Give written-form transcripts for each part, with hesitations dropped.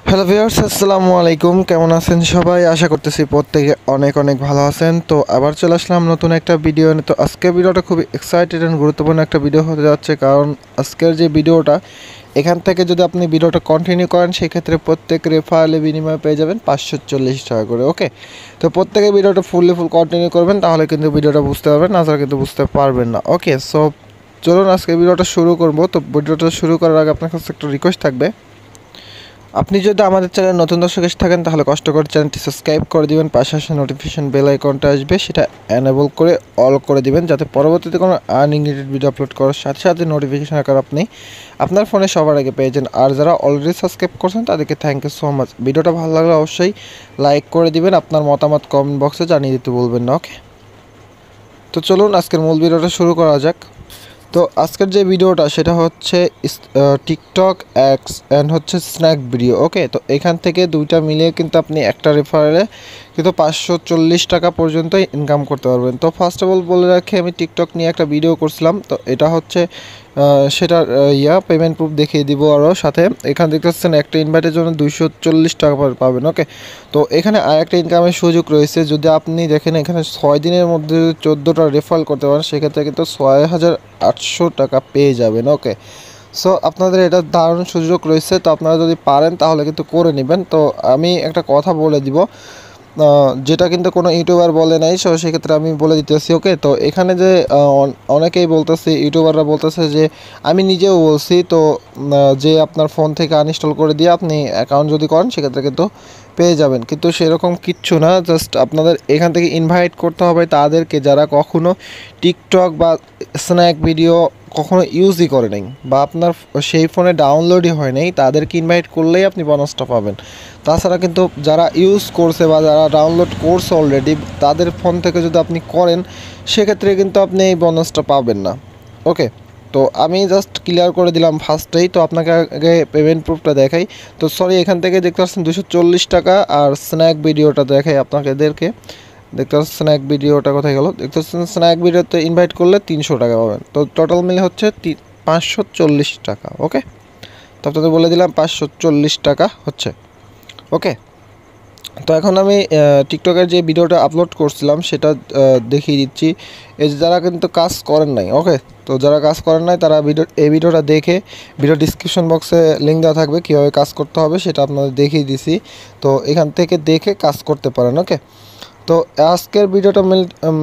Hello viewers, আসসালামু আলাইকুম। কেমন আছেন সবাই? আশা করতেছি প্রত্যেকে অনেক অনেক ভালো আছেন। তো আবার চলে আসলাম নতুন একটা ভিডিও নিয়ে। তো আজকের ভিডিওটা খুবই এক্সাইটেড অ্যান্ড গুরুত্বপূর্ণ একটা ভিডিও হতে যাচ্ছে, কারণ আজকের যে ভিডিওটা এখান থেকে যদি আপনি ভিডিওটা কন্টিনিউ করেন সেক্ষেত্রে প্রত্যেক রেফারেলে বিনিময়ে পেয়ে যাবেন 540 টাকা করে। ওকে, তো প্রত্যেকে ভিডিওটা ফুল কন্টিনিউ করবেন, তাহলে কিন্তু ভিডিওটা বুঝতে পারবেন, না তাহলে কিন্তু বুঝতে পারবেন না। ওকে, সো চলুন আজকে ভিডিওটা শুরু করব। তো ভিডিওটা শুরু করার আগে আপনার কাছে একটা রিকোয়েস্ট থাকবে, আপনি যদি আমাদের চ্যানেল নতুন দর্শক এসে থাকেন তাহলে কষ্ট করে চ্যানেলটি সাবস্ক্রাইব করে দিবেন, পাশে আসে নোটিফিকেশন বেল আইকনটা আসবে, সেটা এনেবল করে অল করে দিবেন, যাতে পরবর্তীতে কোনো আর্নিং রিলেটেড ভিডিও আপলোড করার সাথে সাথে নোটিফিকেশন আকার আপনি আপনার ফোনে সবার আগে পেয়ে যান। আর যারা অলরেডি সাবস্ক্রাইব করছেন তাদেরকে থ্যাংক ইউ সো মাচ। ভিডিওটা ভালো লাগলে অবশ্যই লাইক করে দিবেন, আপনার মতামত কমেন্ট বক্সে জানিয়ে দিতে বলবেন না। ওকে, তো চলুন আজকের মূল ভিডিওটা শুরু করা যাক। তো আজকের যে ভিডিওটা সেটা হচ্ছে টিকটক অ্যাক্স অ্যান্ড হচ্ছে স্ন্যাক ভিডিও। ওকে, তো এখান থেকে দুইটা মিলিয়ে কিন্তু আপনি একটা রেফারেলে কিন্তু 540 টাকা পর্যন্ত ইনকাম করতে পারবেন। তো ফার্স্ট অফ অল বলে রাখি, আমি টিকটক নিয়ে একটা ভিডিও করছিলাম। তো এটা হচ্ছে সেটার পেমেন্ট প্রুফ দেখিয়ে দিব। আরও সাথে এখানে দেখতে পাচ্ছেন একটা ইনভাইটের জন্য 240 টাকা পাবেন। ওকে, তো এখানে আরেকটা ইনকামের সুযোগ রয়েছে। যদি আপনি দেখেন এখানে 6 দিনের মধ্যে 14টা রেফার করতে পারেন, সেক্ষেত্রে কিন্তু 6800 টাকা পেয়ে যাবেন। ওকে, সো আপনাদের এটা দারুণ সুযোগ রয়েছে। তো আপনারা যদি পারেন তাহলে কিন্তু করে নেবেন। তো আমি একটা কথা বলে দিব, যেটা কিন্তু কোনো ইউটিউবার বলে নাই, সো সেক্ষেত্রে আমি বলে দিতেছি। ওকে, তো এখানে যে অনেকেই বলতেছে, ইউটিউবাররা বলতেছে যে আমি নিজেও বলছি, তো যে আপনার ফোন থেকে আনইনস্টল করে দিয়ে আপনি অ্যাকাউন্ট যদি করেন সেক্ষেত্রে কিন্তু পেয়ে যাবেন, কিন্তু সেরকম কিচ্ছু না। জাস্ট আপনাদের এখান থেকে ইনভাইট করতে হবে তাদেরকে যারা কখনো টিকটক বা স্ন্যাক ভিডিও কখনো ইউজই করে নাই, বা আপনার সেই ফোনে ডাউনলোডই হয় নাই, তাদেরকে ইনভাইট করলেই আপনি বোনাসটা পাবেন। তাছাড়া কিন্তু যারা ইউজ করছে বা যারা ডাউনলোড করছে অলরেডি, তাদের ফোন থেকে যদি আপনি করেন সেক্ষেত্রে কিন্তু আপনি এই বোনাসটা পাবেন না। ওকে, তো আমি জাস্ট ক্লিয়ার করে দিলাম ফার্স্টেই। তো আপনাকে আগে পেমেন্ট প্রুফটা দেখাই। তো সরি, এখান থেকে দেখতে পাচ্ছেন 240 টাকা, আর স্ন্যাক ভিডিওটা দেখাই আপনাদেরকে। দেখতে পাচ্ছেন স্ন্যাক ভিডিওটা কোথায় গেল, দেখতে পাচ্ছেন স্ন্যাক ভিডিওতে ইনভাইট করলে 300 টাকা পাবেন। তো টোটাল মিলে হচ্ছে 540 টাকা। ওকে, তো আপনাদের বলে দিলাম 540 টাকা হচ্ছে। ওকে, তো এখন আমি টিকটকের যে ভিডিওটা আপলোড করছিলাম সেটা দেখিয়ে দিচ্ছি। এই যে যারা কিন্তু কাজ করেন নাই, ওকে, তো যারা কাজ করেন নাই তারা এই ভিডিওটা দেখে, ভিডিও ডিসক্রিপশন বক্সে লিঙ্ক দেওয়া থাকবে কীভাবে কাজ করতে হবে, সেটা আপনাদের দেখিয়ে দিছি। তো এখান থেকে দেখে কাজ করতে পারেন। ওকে, তো আজকের ভিডিওটা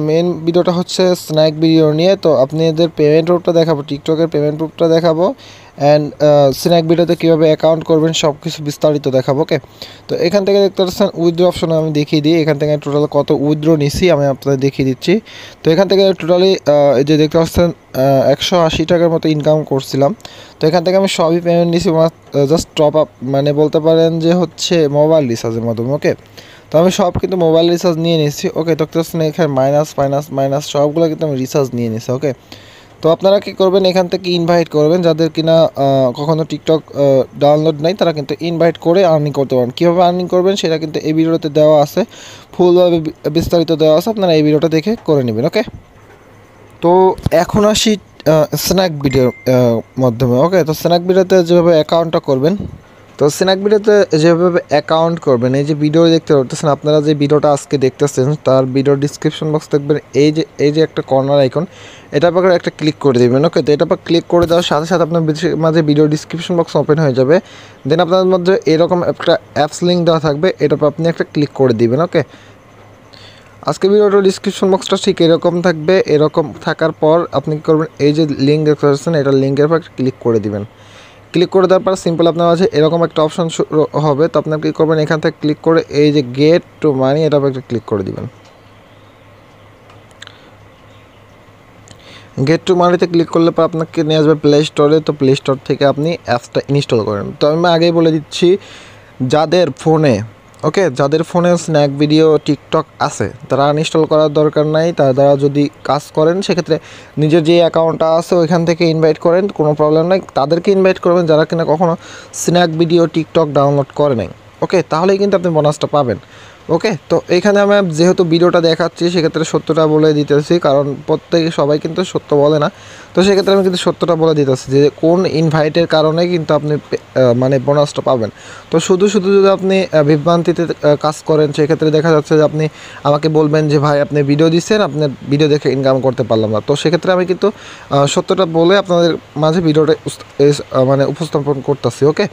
মেন ভিডিওটা হচ্ছে স্ন্যাক ভিডিও নিয়ে। তো আপনি এদের পেমেন্ট প্রুফটা দেখাবো, টিকটকের পেমেন্ট প্রুফটা দেখাবো, অ্যান্ড স্ন্যাক ভিডিওতে কীভাবে অ্যাকাউন্ট করবেন সব কিছু বিস্তারিত দেখাবো। ওকে, তো এখান থেকে দেখতে পাচ্ছেন উইথড্র অপশন আমি দেখিয়ে দিই। এখান থেকে টোটাল কত উইথড্র নিছি আমি আপনাদের দেখিয়ে দিচ্ছি। তো এখান থেকে টোটালি এই যে দেখতে পাচ্ছেন 180 টাকার মতো ইনকাম করছিলাম। তো এখান থেকে আমি সবই পেমেন্ট নিছি, জাস্ট টপ আপ, মানে বলতে পারেন যে হচ্ছে মোবাইল রিচার্জের মাধ্যমে। ওকে, তো আমি সব কিন্তু মোবাইল রিচার্জ নিয়ে নিচ্ছি। ওকে, দেখতে পাচ্ছেন এখানে মাইনাস মাইনাস মাইনাস সবগুলো কিন্তু আমি রিচার্জ নিয়ে নিচ্ছি। ওকে, তো আপনারা কী করবেন, এখান থেকে ইনভাইট করবেন যাদের কিনা কখনো টিকটক ডাউনলোড নাই, তারা কিন্তু ইনভাইট করে আর্নিং করতে পারেন। কীভাবে আর্নিং করবেন সেটা কিন্তু এই ভিডিওতে দেওয়া আছে, ফুলভাবে বিস্তারিত দেওয়া আছে, আপনারা এই ভিডিওটা দেখে করে নেবেন। ওকে, তো এখন আসি স্ন্যাক ভিডিওর মাধ্যমে। ওকে, তো স্ন্যাক ভিডিওতে যেভাবে অ্যাকাউন্টটা করবেন, তো স্ন্যাক ভিডিওতে যেভাবে অ্যাকাউন্ট করবেন, এই যে ভিডিও দেখতে পাচ্ছেন আপনারা, যে ভিডিওটা আজকে দেখতেছেন তার ভিডিও ডিসক্রিপশন বক্স দেখবেন এই যে একটা কর্নার আইকন, এটার পর একটা ক্লিক করে দেবেন। ওকে, তো এটা পর ক্লিক করে দেওয়ার সাথে সাথে আপনার মাঝে ভিডিও ডিসক্রিপশন বক্স ওপেন হয়ে যাবে। দেন আপনাদের মধ্যে এরকম একটা অ্যাপস লিঙ্ক দেওয়া থাকবে, এটার পর আপনি একটা ক্লিক করে দিবেন। ওকে, আজকে ভিডিওটার ডিসক্রিপশন বক্সটা ঠিক এরকম থাকবে। এরকম থাকার পর আপনি কী করবেন, এই যে লিঙ্ক দেখতে পাচ্ছেন এটা লিঙ্কের পর ক্লিক করে দিবেন। ক্লিক করে দেওয়ার পর সিম্পল আপনার মাঝে এরকম একটা অপশন হবে। তো আপনার কী করবেন, এখান থেকে ক্লিক করে এই যে গেট টু মানি, এটা একটা ক্লিক করে দিবেন। গেট টু মানিতে ক্লিক করলে পর আপনাকে নিয়ে আসবে প্লে স্টোরে। তো প্লে স্টোর থেকে আপনি অ্যাপসটা ইনস্টল করেন। তো আমি আগেই বলে দিচ্ছি, যাদের ফোনে যাদের ফোনে স্ন্যাক ভিডিও টিকটক আছে তারা আনইনস্টল করার দরকার নাই। তারা যদি কাজ করেন সেক্ষেত্রে নিজের যে অ্যাকাউন্টটা আছে ওইখান থেকে ইনভাইট করেন, কোনো প্রবলেম নাই। তাদেরকে ইনভাইট করবেন যারা কিনা কখনো স্ন্যাক ভিডিও টিকটক ডাউনলোড করে নাই। ওকে, তাহলেই কিন্তু আপনি বোনাসটা পাবেন। ওকে, তো এইখানে আমি যেহেতু ভিডিওটা দেখাচ্ছি সেক্ষেত্রে সত্যটা বলে দিতেছি, কারণ প্রত্যেকে সবাই কিন্তু সত্য বলে না। তো সেক্ষেত্রে আমি কিন্তু সত্যটা বলে দিতেছি যে কোন ইনভাইটের কারণে কিন্তু আপনি মানে বোনাসটা পাবেন। তো শুধু শুধু যদি আপনি বিভ্রান্তিতে কাজ করেন সেক্ষেত্রে দেখা যাচ্ছে যে আপনি আমাকে বলবেন যে ভাই আপনি ভিডিও দিচ্ছেন, আপনার ভিডিও দেখে ইনকাম করতে পারলাম না। তো সেক্ষেত্রে আমি কিন্তু সত্যটা বলে আপনাদের মাঝে ভিডিওটা মানে উপস্থাপন করতেছি। ওকে,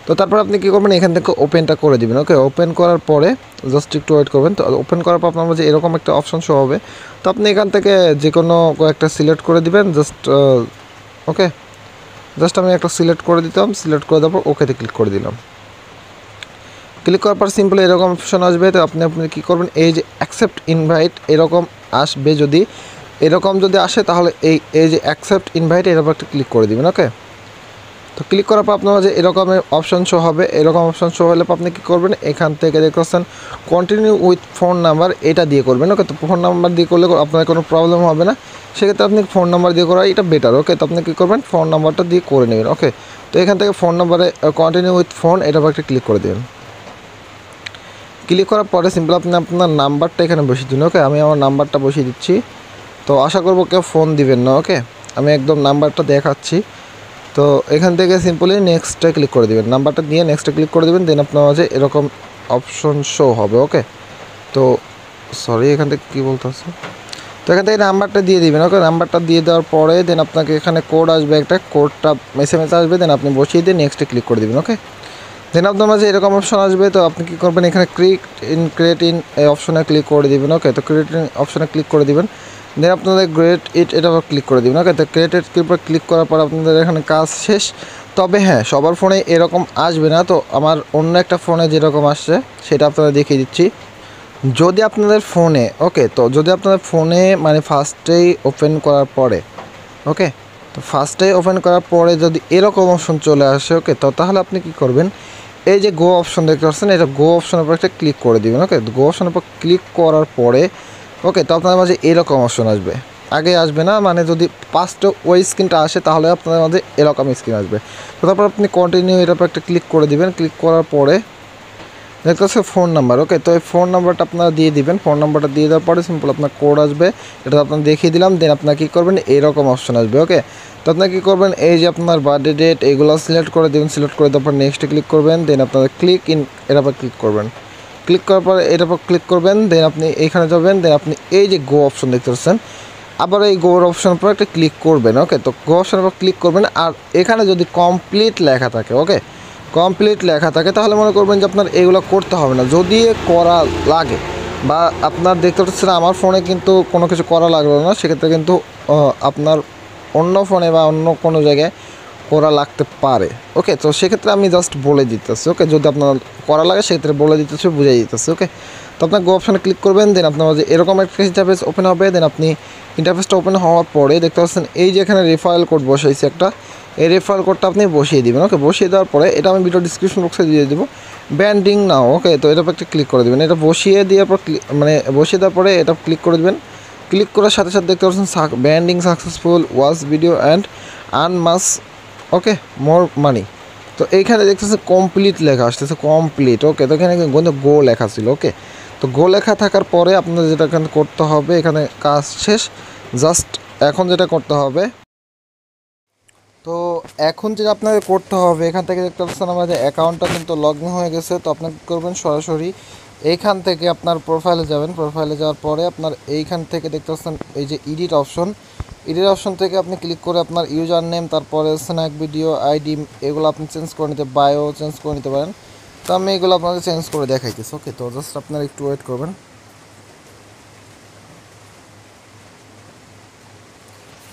তো তারপর আপনি কী করবেন, এখান থেকে ওপেনটা করে দিবেন। ওকে, ওপেন করার পরে জাস্ট একটু ওয়েট করবেন। তো ওপেন করার পর আপনার মাঝে এরকম একটা অপশন শো হবে। তো আপনি এখান থেকে যে কোনো একটা সিলেক্ট করে দিবেন জাস্ট। ওকে, জাস্ট আমি একটা সিলেক্ট করে দিতাম, সিলেক্ট করে দেওয়ার পর ওকেতে ক্লিক করে দিলাম। ক্লিক করার পর সিম্পলি এরকম অপশন আসবে। তো আপনি কী করবেন, এই যে অ্যাকসেপ্ট ইনভাইট এরকম আসবে, যদি এরকম যদি আসে তাহলে এই যে অ্যাকসেপ্ট ইনভাইট এর উপর একটা ক্লিক করে দিবেন। ওকে, তো ক্লিক করার পর আপনার যে এরকমের অপশন শো হবে, এরকম অপশন শো হলে আপনি কী করবেন, এখান থেকে দেখতেছেন কন্টিনিউ উইথ ফোন নাম্বার, এটা দিয়ে করবেন। ওকে, তো ফোন নাম্বার দিয়ে করলে আপনার কোনো প্রবলেম হবে না, সেক্ষেত্রে আপনি ফোন নাম্বার দিয়ে করা এটা বেটার। ওকে, তো আপনি কী করবেন, ফোন নাম্বারটা দিয়ে করে নেবেন। ওকে, তো এখান থেকে ফোন নাম্বারে কন্টিনিউ উইথ ফোন এটার উপর একটা ক্লিক করে দেবেন। ক্লিক করার পরে সিম্পল আপনি আপনার নাম্বারটা এখানে বসিয়ে দিন। ওকে, আমি আমার নাম্বারটা বসিয়ে দিচ্ছি। তো আশা করবো কেউ ফোন দিবেন না। ওকে, আমি একদম নাম্বারটা দেখাচ্ছি। তো এখান থেকে সিম্পলি নেক্সটে ক্লিক করে দেবেন, নাম্বারটা দিয়ে নেক্সটে ক্লিক করে দেবেন। দেন আপনার মাঝে এরকম অপশন শো হবে। ওকে, তো সরি এখান থেকে কী বলতে আছে, তো এখান থেকে নাম্বারটা দিয়ে দিবেন। ওকে, নাম্বারটা দিয়ে দেওয়ার পরে দেন আপনাকে এখানে কোড আসবে, একটা কোডটা এসএমএস আসবে, দেন আপনি বসিয়ে দিয়ে নেক্সটে ক্লিক করে দেবেন। ওকে, দেন আপনার মাঝে এরকম অপশন আসবে। তো আপনি কী করবেন, এখানে ক্রিয়েট ইন এই অপশনে ক্লিক করে দেবেন। ওকে, তো ক্রিয়েট ইন অপশনে ক্লিক করে দেবেন। দেন আপনাদের গ্রেট ইট এটা ক্লিক করে দেবেন। ওকে, তো ক্রিয়েটেড ক্লিক করার পর আপনাদের এখানে কাজ শেষ। তবে হ্যাঁ, সবার ফোনে এরকম আসবে না। তো আমার অন্য একটা ফোনে যেরকম আসছে সেটা আপনাদের দেখিয়ে দিচ্ছি। যদি আপনাদের ফোনে ওকে, তো যদি আপনাদের ফোনে মানে ফার্স্টেই ওপেন করার পরে, ওকে, তো ফার্স্টেই ওপেন করার পরে যদি এরকম অপশন চলে আসে, ওকে, তো তাহলে আপনি কী করবেন, এই যে গো অপশন দেখতে পাচ্ছেন, এটা গো অপশনের উপর একটা ক্লিক করে দেবেন। ওকে, গো অপশনের উপর ক্লিক করার পরে ওকে, তো আপনার মাঝে এরকম অপশন আসবে, আগে আসবে না, মানে যদি ফার্স্টে ওই স্ক্রিনটা আসে তাহলে আপনার মাঝে এরকম স্ক্রিন আসবে। তো তারপর আপনি কন্টিনিউ এটার উপর একটা ক্লিক করে দিবেন। ক্লিক করার পরে দেখতে পাচ্ছেন ফোন নাম্বার। ওকে, তো এই ফোন নাম্বারটা আপনারা দিয়ে দিবেন। ফোন নাম্বারটা দিয়ে দেওয়ার পরে সিম্পল আপনার কোড আসবে, এটা আপনার দেখিয়ে দিলাম। দেন আপনার কী করবেন, এরকম অপশন আসবে। ওকে, তো আপনার কী করবেন, এই যে আপনার বার্থডে ডেট এগুলো সিলেক্ট করে দেবেন। সিলেক্ট করে দেওয়ার পর নেক্সটে ক্লিক করবেন। দেন আপনার ক্লিক ইন এটার উপর ক্লিক করবেন। ক্লিক করার পর এটার উপর ক্লিক করবেন। দেন আপনি এইখানে যাবেন। দেন আপনি এই যে গো অপশন দেখতে পাচ্ছেন, আবার এই গোর অপশনের উপর একটা ক্লিক করবেন। ওকে, তো গো অপশনের উপর ক্লিক করবেন। আর এখানে যদি কমপ্লিট লেখা থাকে, ওকে, কমপ্লিট লেখা থাকে তাহলে মনে করবেন যে আপনার এগুলো করতে হবে না। যদি করা লাগে বা আপনার দেখতে পাচ্ছেন আমার ফোনে কিন্তু কোনো কিছু করা লাগলো না, সেক্ষেত্রে কিন্তু আপনার অন্য ফোনে বা অন্য কোনো জায়গায় করা লাগতে পারে। ওকে, তো সেক্ষেত্রে আমি জাস্ট বলে দিতেছি। ওকে, যদি আপনার করা লাগে সেক্ষেত্রে বলে দিতেছি, বুঝাই দিতেছি। ওকে, তো আপনার গো অপশানে ক্লিক করবেন। দেন আপনার যে এরকম একটা ইন্টারফেস ওপেন হবে। দেন আপনি ইন্টারফেসটা ওপেন হওয়ার পরে দেখতে পাচ্ছেন এই যে এখানে রেফারেল কোড বসাইছে একটা, এই রেফারেল কোডটা আপনি বসিয়ে দিবেন। ওকে, বসিয়ে দেওয়ার পরে এটা আমি ভিডিও ডিসক্রিপশন বক্সে দিয়ে দেবো, ব্যান্ডিং নাও। ওকে, তো এটা একটা ক্লিক করে দেবেন। এটা বসিয়ে দেওয়ার পর মানে বসিয়ে দেওয়ার পরে এটা ক্লিক করে দেবেন। ক্লিক করার সাথে সাথে দেখতে পাচ্ছেন banding successful watch video and earn mass okay more money. তো এইখানে দেখতেছে কমপ্লিট লেখা আসতেছে, কমপ্লিট। ওকে, তো এখানে কিন্তু গো লেখা ছিল। ওকে, তো গো লেখা থাকার পরে আপনাদের যেটা এখানে করতে হবে, এখানে কাজ শেষ। জাস্ট এখন যেটা করতে হবে, তো এখন যেটা আপনাকে করতে হবে, এখান থেকে দেখতে পাচ্ছেন আমাদের অ্যাকাউন্টটা কিন্তু লগ ইন হয়ে গেছে। তো আপনাকে কী করবেন, সরাসরি এইখান থেকে আপনার প্রোফাইলে যাবেন। প্রোফাইলে যাওয়ার পরে আপনার এইখান থেকে দেখতে পাচ্ছেন এই যে এডিট অপশন থেকে আপনি ক্লিক করে আপনার ইউজার নেম, তারপরে স্ন্যাক ভিডিও আইডি এগুলো আপনি চেঞ্জ করে নিতে, বায়ো চেঞ্জ করে নিতে পারেন। তো আমি এগুলো আপনাদের চেঞ্জ করে দেখাইতেছি। ওকে, তো জাস্ট আপনারা একটু ওয়েট করবেন।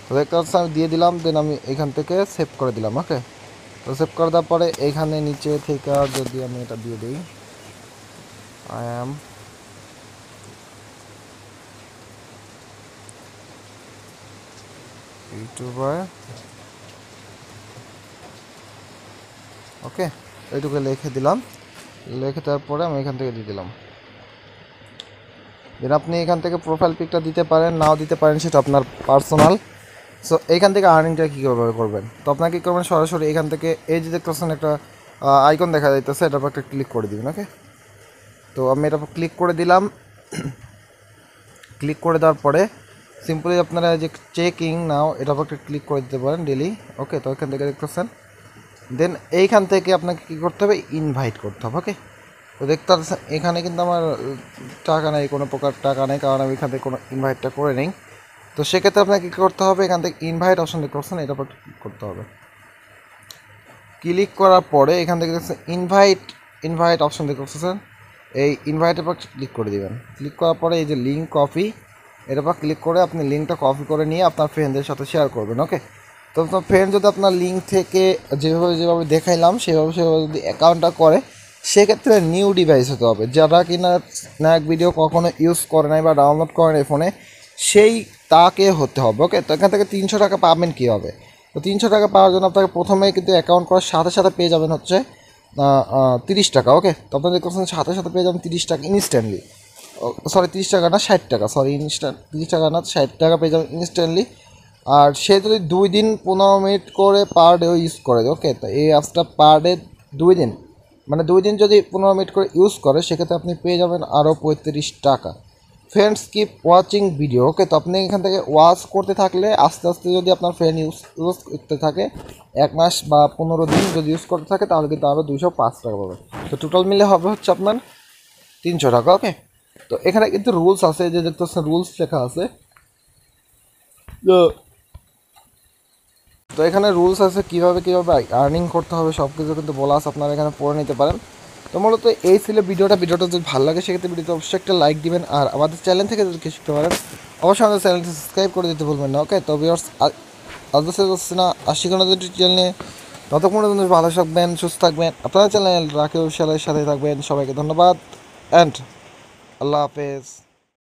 তো দেখতে পাচ্ছেন আমি দিয়ে দিলাম। দেন আমি এখান থেকে সেভ করে দিলাম। ওকে, তো সেভ করে দেওয়ার পরে এইখানে নিচে থেকে যদি আমি এটা দিয়ে দিই, আই অ্যাম ইউটিউবার, ওকে, এইটুকু লিখে দিলাম। লিখে দেওয়ার পরে আমি এখান থেকে দিয়ে দিলাম। দেন আপনি এখান থেকে প্রোফাইল পিকটা দিতে পারেন, নাও দিতে পারেন, সেটা আপনার পার্সোনাল। সো এইখান থেকে আর্নিংটা কীভাবে করবেন, তো আপনাকে কী করবেন, সরাসরি এখান থেকে এই যে দেখতে পাচ্ছেন একটা আইকন দেখা যাইতেছে, এটার উপর একটা ক্লিক করে দিবেন। ওকে, তো আমি এটার উপর ক্লিক করে দিলাম। ক্লিক করে দেওয়ার পরে সিম্পলি আপনারা যে চেকিং নাও এটার উপর একটা ক্লিক করে দিতে পারেন ডেলি। ওকে, তো এখান থেকে দেখতেছেন, দেন এইখান থেকে আপনাকে কী করতে হবে, ইনভাইট করতে হবে। ওকে, তো দেখতে পাচ্ছেন এখানে কিন্তু আমার টাকা নেই, কোনো প্রকার টাকা নেই, কারণ আমি এখান থেকে কোনো ইনভাইটটা করে নিই। তো সেক্ষেত্রে আপনাকে কী করতে হবে, এখান থেকে ইনভাইট অপশন দেখতে পাচ্ছেন, এটার উপর ক্লিক করতে হবে। ক্লিক করার পরে এখান থেকে দেখছেন ইনভাইট অপশন দেখতে পাচ্ছেন, এই ইনভাইটের উপর ক্লিক করে দেবেন। ক্লিক করার পরে এই যে লিঙ্ক কপি, এর উপর ক্লিক করে আপনি লিঙ্কটা কপি করে নিয়ে আপনার ফ্রেন্ডদের সাথে শেয়ার করবেন। ওকে, তো আপনার ফ্রেন্ড যদি আপনার লিঙ্ক থেকে যেভাবে দেখাইলাম সেভাবে যদি অ্যাকাউন্টটা করে, সেক্ষেত্রে নিউ ডিভাইস হতে হবে। যারা কিনা স্ন্যাক ভিডিও কখনো ইউজ করে নাই বা ডাউনলোড করে নাই ফোনে, সেই তাকে হতে হবে। ওকে, তো এখান থেকে 300 টাকা পাবেন কীভাবে? তো 300 টাকা পাওয়ার জন্য আপনাকে প্রথমে কিন্তু অ্যাকাউন্ট করার সাথে সাথে পেয়ে যাবেন হচ্ছে 30 টাকা। ওকে, তো আপনাদের সাথে সাথে পেয়ে যাবেন 30 টাকা ইনস্ট্যান্টলি। সরি 30 টাকা না 60 টাকা, সরি ইনস্ট্যান্ট 30 টাকা না 60 টাকা পেয়ে যাবেন ইনস্ট্যান্টলি। আর সে যদি 2 দিন 15 মিনিট করে পার ডে ইউজ করে, ওকে, তো এই অ্যাপসটা পার ডে 2 দিন, মানে 2 দিন যদি 15 মিনিট করে ইউজ করে, সেক্ষেত্রে আপনি পেয়ে যাবেন আরও 35 টাকা। Friends keep watching video. Okay, তো আপনি এখান থেকে ওয়াচ করতে থাকলে আস্তে আস্তে যদি আপনার ফ্রেন্ড ইউজ করতে থাকে, 1 মাস বা 15 দিন যদি ইউজ করতে থাকে, তাহলে কিন্তু আরও 205 টাকা পাবে। তো টোটাল মিলে হবে হচ্ছে আপনার 300 টাকা। ওকে, তো এখানে কিন্তু রুলস আছে, যে দেখতে পাচ্ছেন রুলস লেখা আছে। তো এখানে রুলস আছে কীভাবে আর্নিং করতে হবে, সব কিছু কিন্তু বলা আছে, আপনারা এখানে পড়ে নিতে পারেন। তো মূলত এই ছিল ভিডিওটা যদি ভালো লাগে সেক্ষেত্রে ভিডিওতে অবশ্যই একটা লাইক দিবেন, আর আমাদের চ্যানেল থেকে যদি শিখতে পারেন অবশ্যই আমাদের চ্যানেলটি সাবস্ক্রাইব করে দিতে ভুলবেন না। ওকে, তো ভিউয়ার্স আজ না আশিখানা চ্যানেল নিয়ে, ততক্ষণ পর্যন্ত ভালো থাকবেন, সুস্থ থাকবেন, আপনার চ্যানেল রাকিব সাথে থাকবেন। সবাইকে ধন্যবাদ অ্যান্ড আল্লাহ হাফেজ।